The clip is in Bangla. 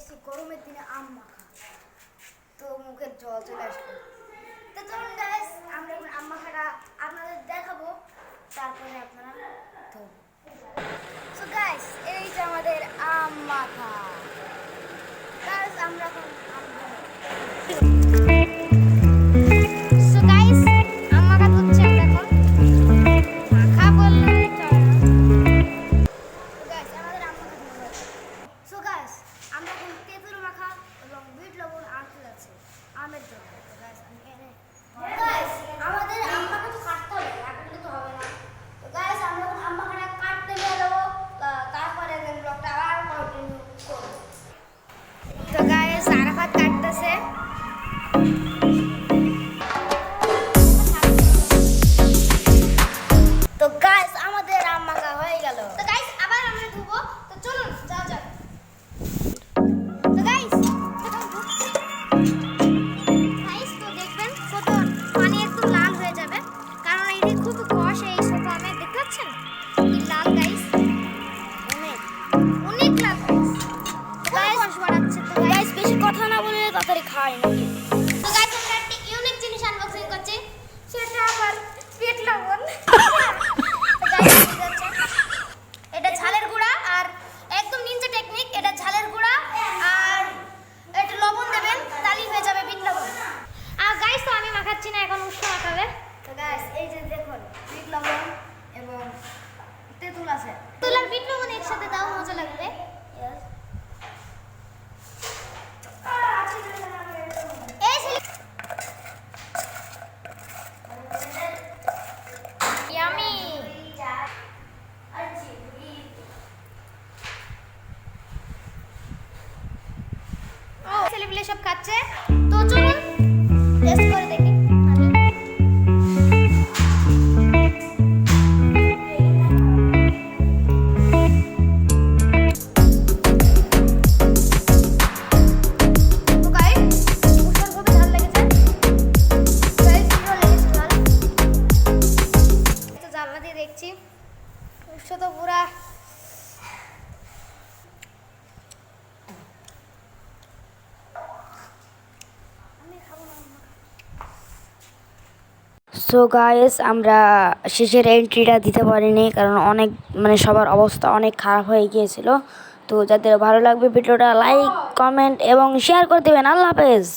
করছি গরমের দিনে আম মাখা, তো মুখের জল চলে আসলো। তো চলুন গাইস, আমরা এখন আম মাখাটা আপনাদের দেখাবো, তারপরে আপনারা তো সো গাইস, এই যে আমাদের আম মাখা। গাইস আমরা এখন সো গাইস আম মাখা হচ্ছে, দেখো মাখা বললে চলে না। গাইস আমাদের আম মাখা হয়ে গেছে। সো গাইস আমরা এখন তেঁতুল মাখা এবং বিট লবণ আনতে যাচ্ছি আমের জন্য। গাইস আমি এনে গাইস আমাদের আম মাখা তো কাটতে হবে, কাটলে তো হবে না। তো গাইস আমরা এখন আম মাখাটা কাটতে নিয়ে যাবো, তারপরে ব্লগটা আবার কন্টিনিউ করব। তো গাইস আরাফাত কাটতেছে। তো গাইস আমাদের আম মাখা হয়ে গেল। তো গাইস আবার আমরা ধুবো, তো চলুন যাও যাক। তো গাইস গাইস তো দেখবেন ছোট পানি একটু লাল হয়ে যাবে, কারণ এটি খুব কষ। এই ছোট আমে দেখতে পাচ্ছেন কি লাল গাইস, অনেক অনেক লাল গাইস। গাইস কষ বাড়াচ্ছে। তো গাইস বেশি কথা না বলে তাড়াতাড়ি খাই নাকি। তো গাইস আমরা একটা ইউনিক জিনিস আনবক্সিং করছি, সেটা আবার পেট লবণ। এটা ঝালের গুঁড়া আর একদম নিনজা টেকনিক, এটা ঝালের গুঁড়া আর এটা লবণ দেবেন, তাহলেই হয়ে যাবে বিট লবণ। আর গাইস তো আমি মাখাচ্ছি না, এখন উষ্ণ মাখাবে। তো গাইস এই যে দেখুন বিট লবণ এবং তেঁতুল আছে, তেঁতুল আর বিট লবণ একসাথে দাও, মজা লাগবে। ইয়ামি ছেলেপিলে সব খাচ্ছে, তো চলুন টেস্ট করে দেখি। জানলা দিয়ে দেখছি উৎস তো পুরা সো গাইস আমরা শেষের এন্ট্রিটা দিতে পারিনি, কারণ অনেক সবার অবস্থা অনেক খারাপ হয়ে গিয়েছিল। তো যাদের ভালো লাগবে ভিডিওটা লাইক, কমেন্ট এবং শেয়ার করে দেবেন। আল্লাহ হাফেজ।